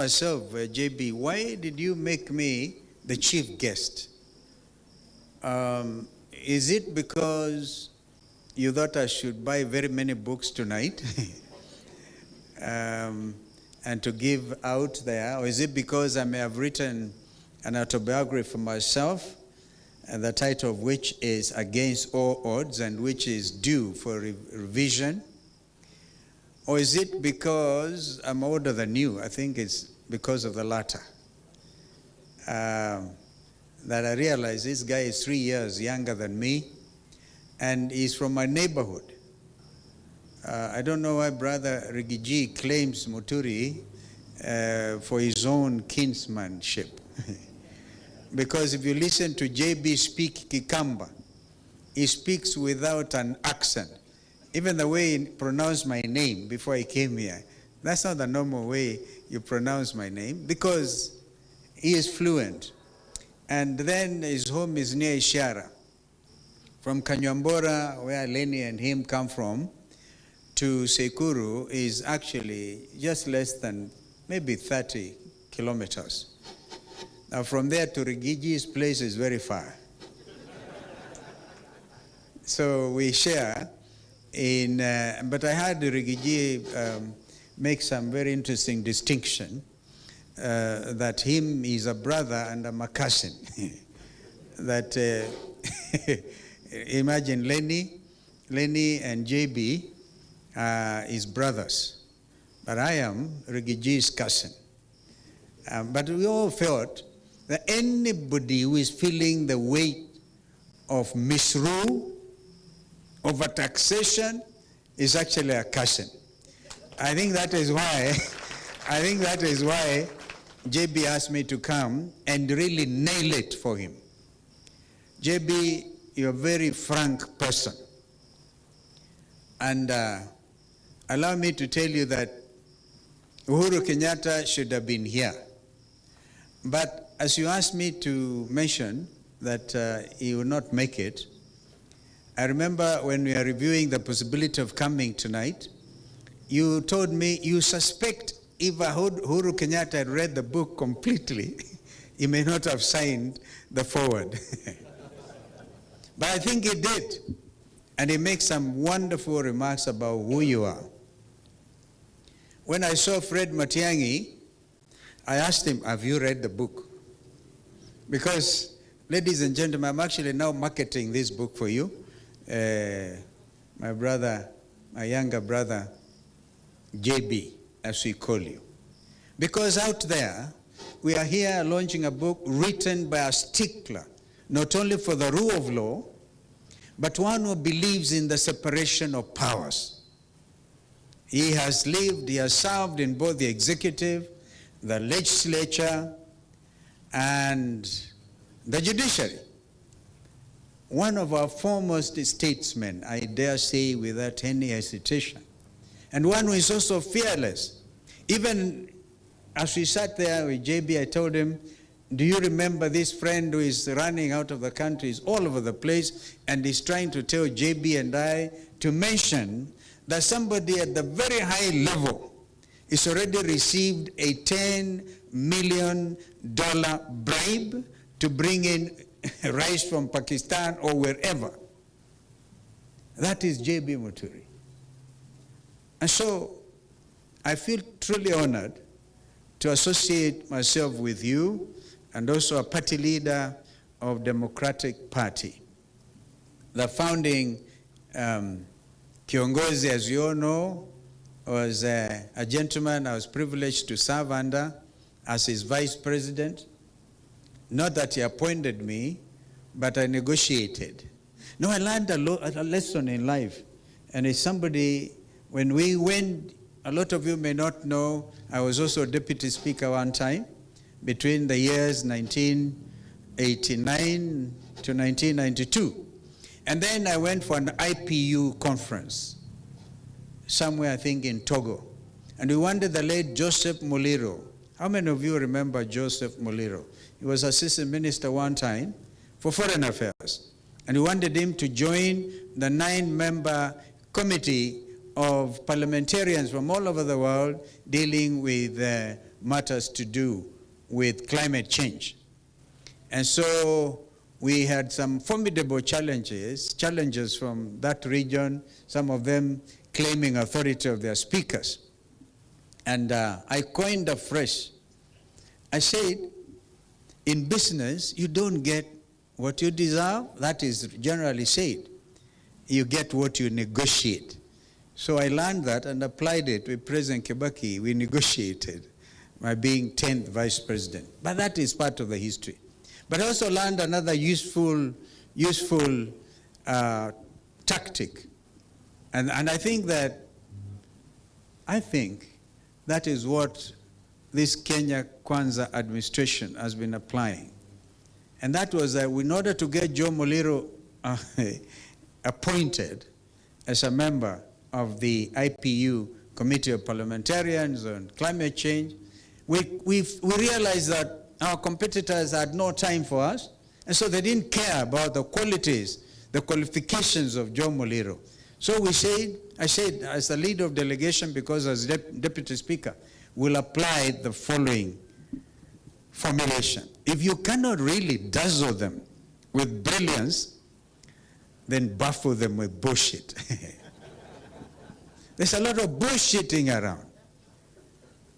myself, JB, why did you make me the chief guest? Is it because you thought I should buy very many books tonight and to give out there? Or is it because I may have written an autobiography for myself, and the title of which is Against All Odds and which is due for revision? Or is it because I'm older than you? I think it's because of the latter. That I realize this guy is 3 years younger than me, and he's from my neighborhood. I don't know why Brother Rigiji claims Muturi for his own kinsmanship. Because if you listen to JB speak Kikamba, he speaks without an accent. Even the way he pronounced my name before I came here, that's not the normal way you pronounce my name, because he is fluent. And then his home is near Ishara. From Kanyambora, where Lenny and him come from, to Sekuru is actually just less than maybe 30 kilometers. Now from there to Rigiji's place is very far. So we share in, but I heard Rigiji make some very interesting distinction, that him is a brother and I'm a cousin. That imagine Lenny and JB is brothers, but I am Rigiji's cousin. But we all felt that anybody who is feeling the weight of misrule, overtaxation, is actually a cousin. I think that is why JB asked me to come and really nail it for him. JB, you're a very frank person. And allow me to tell you that Uhuru Kenyatta should have been here. But as you asked me to mention that he would not make it, I remember when we are reviewing the possibility of coming tonight, you told me you suspect if Uhuru Kenyatta had read the book completely, he may not have signed the foreword. But I think he did. And he makes some wonderful remarks about who you are. When I saw Fred Matiang'i, I asked him, have you read the book? Because, ladies and gentlemen, I'm actually now marketing this book for you. My brother, my younger brother, JB, as we call you. Because out there, we are here launching a book written by a stickler, not only for the rule of law, but one who believes in the separation of powers. He has lived, he has served in both the executive, the legislature, and the judiciary. One of our foremost statesmen, I dare say without any hesitation, and one who is also fearless. Even as we sat there with JB, I told him, do you remember this friend who is running out of the country, is all over the place, and is trying to tell JB and I to mention that somebody at the very high level is already received a $10 million bribe to bring in rice from Pakistan or wherever. That is JB Muturi. And so I feel truly honored to associate myself with you, and also a party leader of Democratic Party. The founding Kiongozi, as you all know, was a gentleman I was privileged to serve under as his vice president. Not that he appointed me, but I negotiated. No, I learned a lesson in life. And it's somebody, when we went, a lot of you may not know, I was also deputy speaker one time, between the years 1989 to 1992. And then I went for an IPU conference, somewhere I think in Togo. And we wanted the late Joseph Muliro. How many of you remember Joseph Muliro? He was assistant minister one time for foreign affairs. And we wanted him to join the 9-member committee of parliamentarians from all over the world dealing with matters to do with climate change. And so we had some formidable challenges from that region, some of them claiming authority of their speakers. And I coined a phrase. I said, in business, you don't get what you deserve. That is generally said. You get what you negotiate. So I learned that and applied it with President Kibaki. We negotiated by being 10th vice president. But that is part of the history. But I also learned another useful tactic. And I think that is what this Kenya Kwanza administration has been applying. And that was that in order to get Joe Muliro appointed as a member of the IPU Committee of Parliamentarians on Climate Change, we realized that our competitors had no time for us, and so they didn't care about the qualities, the qualifications of Joe Muliro. So I said, as the leader of delegation, because as deputy speaker, we'll apply the following formulation. If you cannot really dazzle them with brilliance, then baffle them with bullshit. There's a lot of bullshitting around.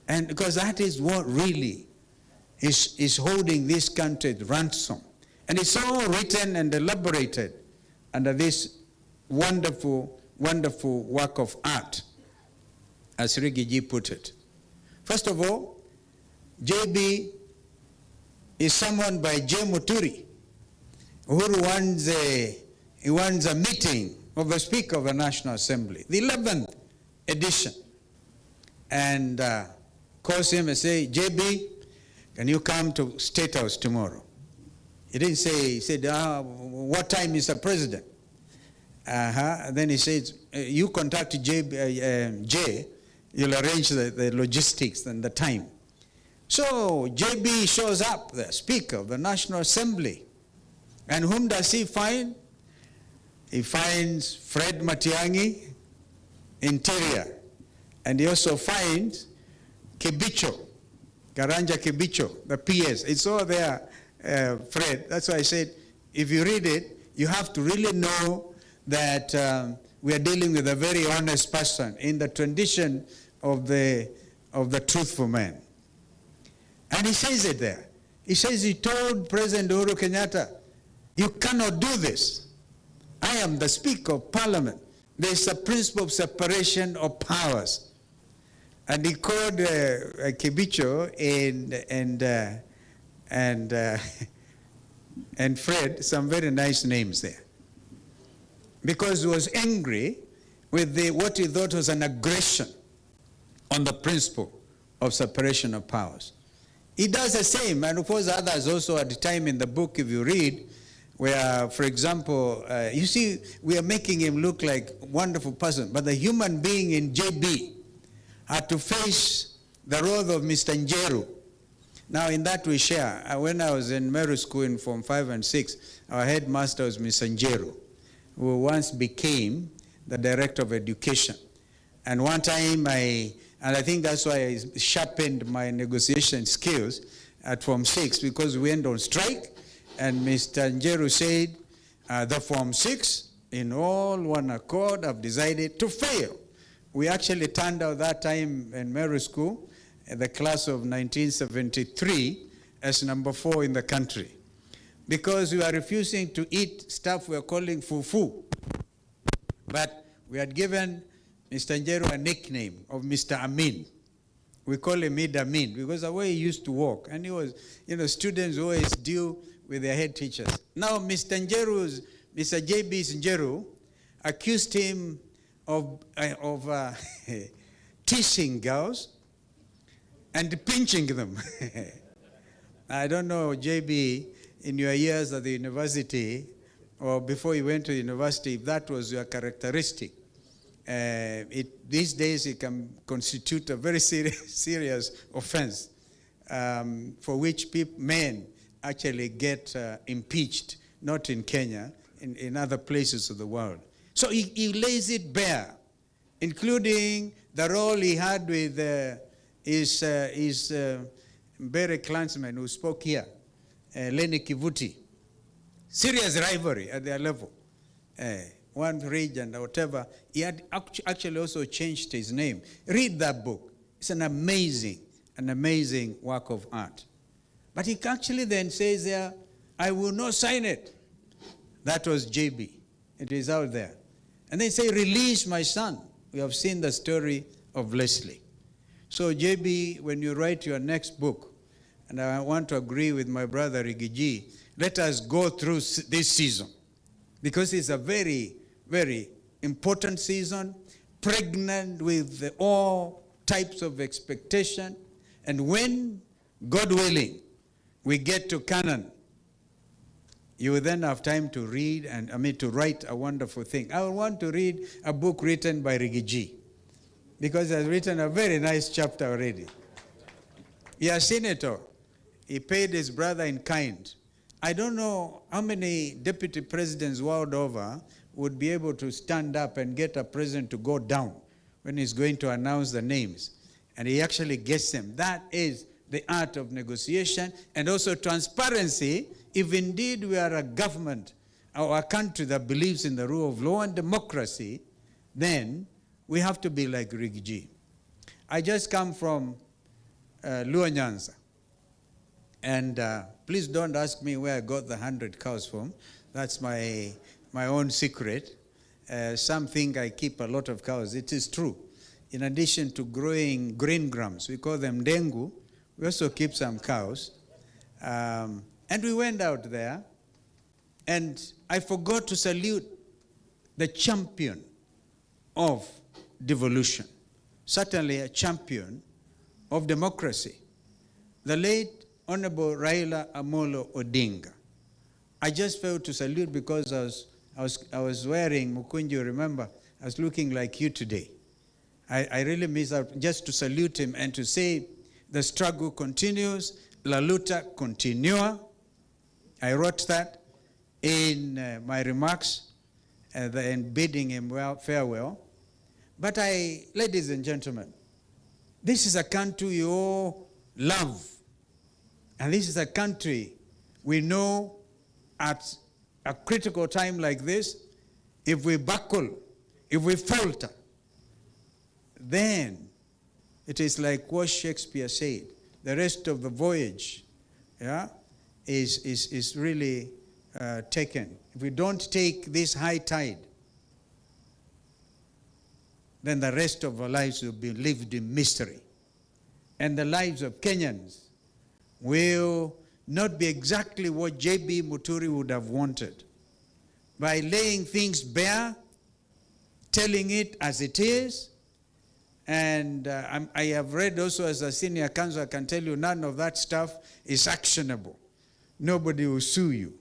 And because that is what really is holding this country at ransom. And it's all written and elaborated under this wonderful, wonderful work of art, as Rigiji put it. First of all, JB is summoned by J. Muturi, who wants a meeting of the Speaker of the National Assembly, the 11th edition, and calls him and say, JB, can you come to State House tomorrow? He didn't say, he said, what time is the president? And then he says, you contact Jay, you'll arrange the logistics and the time. So JB shows up, the Speaker of the National Assembly. And whom does he find? He finds Fred Matiang'i, Interior. And he also finds Kibicho, Garanja Kibicho, the PS. It's all there, Fred. That's why I said, if you read it, you have to really know that we are dealing with a very honest person in the tradition of the truthful man. And he says it there. He says he told President Uhuru Kenyatta, you cannot do this. I am the Speaker of Parliament. There's a principle of separation of powers. And he called Kibicho and Fred some very nice names there. Because he was angry with what he thought was an aggression on the principle of separation of powers. He does the same, and of course others also at the time in the book, if you read, where, for example, you see, we are making him look like a wonderful person, but the human being in JB had to face the role of Mr. Njeru. Now, in that we share. When I was in Meru School in Form 5 and 6, our headmaster was Mr. Njeru, who once became the director of education. And one time and I think that's why I sharpened my negotiation skills at Form 6, because we went on strike, and Mr. Njeru said, the Form 6, in all one accord, have decided to fail. We actually turned out that time in Meru School, the class of 1973, as number 4 in the country, because we were refusing to eat stuff we were calling fufu. But we had given Mr. Njeru a nickname of Mr. Amin. We call him Mid Amin because the way he used to walk. And he was, students always deal with their head teachers. Now, Mr. J.B. Njeru accused him of teasing girls and pinching them. I don't know, J.B., in your years at the university, or before you went to university, if that was your characteristic. These days it can constitute a very serious offense for which men actually get impeached, not in Kenya, in other places of the world. So he lays it bare, including the role he had with is Mbere clansman who spoke here, Lenny Kivuti. Serious rivalry at their level. One region or whatever. He had actually also changed his name. Read that book. It's an amazing work of art. But he actually then says there, I will not sign it. That was JB. It is out there. And they say, release my son. We have seen the story of Leslie. So JB, when you write your next book, and I want to agree with my brother Rigiji, let us go through this season. Because it's a very, very important season, pregnant with all types of expectation. And when, God willing, we get to Canaan, you will then have time to read to write a wonderful thing. I want to read a book written by Rigiji, because he has written a very nice chapter already. He has seen it all. He paid his brother in kind. I don't know how many deputy presidents world over would be able to stand up and get a president to go down when he's going to announce the names. And he actually gets them. That is the art of negotiation and also transparency. If indeed we are a government or a country that believes in the rule of law and democracy, then we have to be like Rigiji. I just come from Luo Nyanza. And please don't ask me where I got the 100 cows from. That's my own secret. Some think I keep a lot of cows. It is true. In addition to growing green grams, we call them dengu, we also keep some cows. And we went out there, and I forgot to salute the champion of devolution, certainly a champion of democracy, the late Honorable Raila Amolo Odinga. I just failed to salute because I was wearing Mukunji, remember, I was looking like you today. I really miss out just to salute him and to say the struggle continues, la luta continua. I wrote that in my remarks and bidding him farewell. But ladies and gentlemen, this is a country you all love. And this is a country we know at a critical time like this, if we buckle, if we falter, then it is like what Shakespeare said, the rest of the voyage is really taken. If we don't take this high tide, then the rest of our lives will be lived in mystery. And the lives of Kenyans will not be exactly what J.B. Muturi would have wanted. By laying things bare, telling it as it is, and I have read also as a senior counsel, I can tell you none of that stuff is actionable. Nobody will sue you,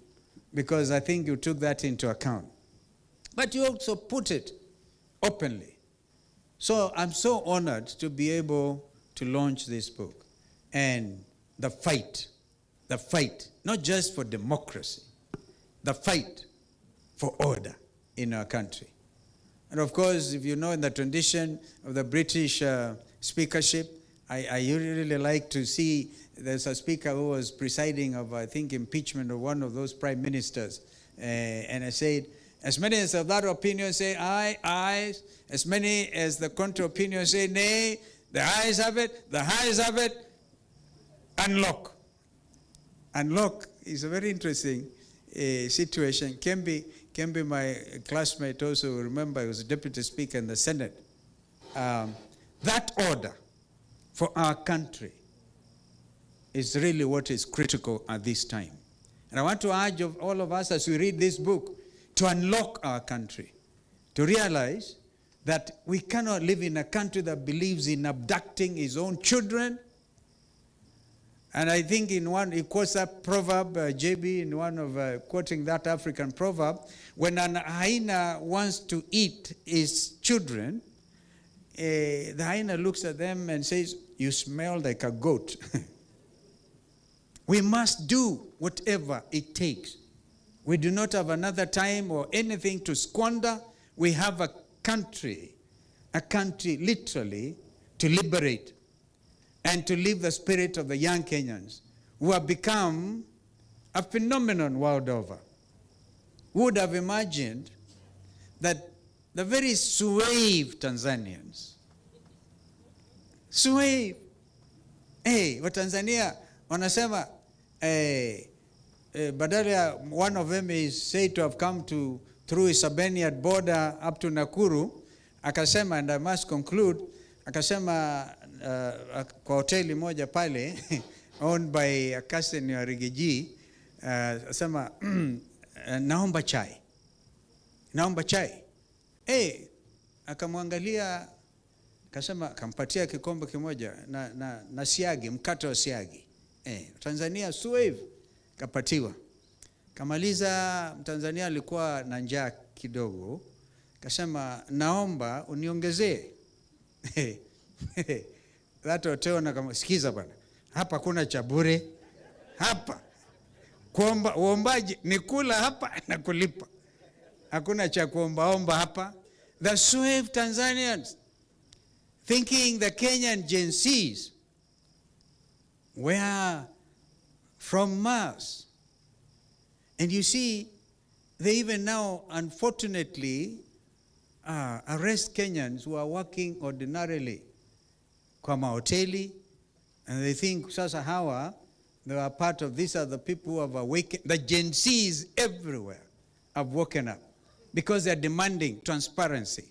because I think you took that into account. But you also put it openly. So I'm so honored to be able to launch this book. And the fight, not just for democracy, the fight for order in our country. And of course, if you know, in the tradition of the British speakership, I really like to see there's a speaker who was presiding of, I think, impeachment of one of those prime ministers. And I said, as many as of that opinion say aye, aye. As many as the contrary opinion say nay. The ayes have it, the ayes have it. Unlock. Unlock is a very interesting situation. Kembe, my classmate, also remember he was a deputy speaker in the Senate. That order for our country is really what is critical at this time. And I want to urge of all of us as we read this book to unlock our country, to realize that we cannot live in a country that believes in abducting his own children. And I think in one, he quotes that proverb, JB, in one of quoting that African proverb, when an hyena wants to eat his children, the hyena looks at them and says, "You smell like a goat." We must do whatever it takes. We do not have another time or anything to squander. We have a country literally to liberate. and to lift the spirit of the young Kenyans who have become a phenomenon world over. Who would have imagined that the very suave Tanzanians, suave, Watanzania wanasema, badala one of them is said to have come through Isabenian border up to Nakuru, akasema, and I must conclude, akasema kwa hoteli moja pale owned by a cousin ya Rigiji, akasema naomba chai. Akamwangalia, akasema, akampatia kikombe kimoja na siagi, mkate wa siagi. Tanzania suave, kapatiwa. Kamaliza, Mtanzania alikuwa na njaa kidogo, akasema, naomba uniongezee. That hotel na kama, sikiza bwana, hapa kuna cha bure. Hapa kuomba, uombaji ni kula hapa na kulipa. Hakuna cha kuomba hapa. The suave Tanzanians thinking the Kenyan Gen Zs were from Mars. And you see, they even now, unfortunately, arrest Kenyans who are working ordinarily kwa mahoteli, and they think sasa hawa, they are part of, these are the people who have awakened. The Gen Zs everywhere have woken up because they are demanding transparency.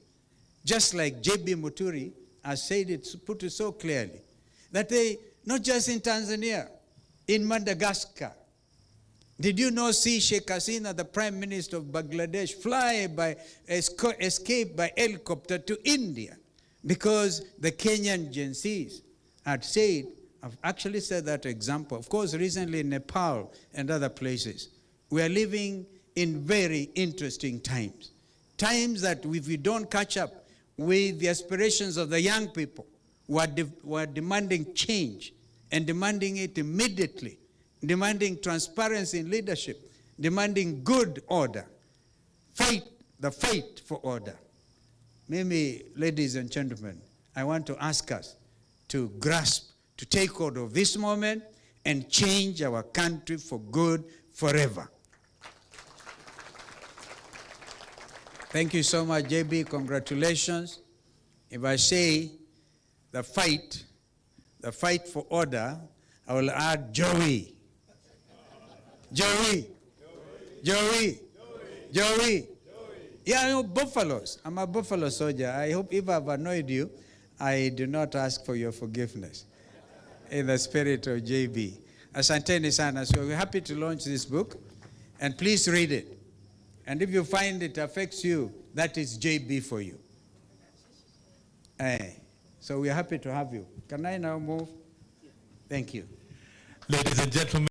Just like J.B. Muturi has said it, put it so clearly, that they, not just in Tanzania, in Madagascar. Did you not see Sheikh Hasina, the Prime Minister of Bangladesh, escape by helicopter to India? Because the Kenyan Gen Zs had said, I've actually said that example, of course, recently in Nepal and other places. We are living in very interesting times. Times that if we don't catch up with the aspirations of the young people who are demanding change and demanding it immediately, demanding transparency in leadership, demanding good order, the fight for order. Maybe, ladies and gentlemen, I want to ask us to grasp, to take hold of this moment and change our country for good forever. Thank you so much, JB. Congratulations. If I say the fight for order, I will add Joey. Joey. Yeah, I know buffaloes. I'm a buffalo soldier. I hope if I've annoyed you, I do not ask for your forgiveness. In the spirit of JB. Asanteni sana. So we're happy to launch this book. And please read it. And if you find it affects you, that is JB for you. So we're happy to have you. Can I now move? Thank you. Ladies and gentlemen.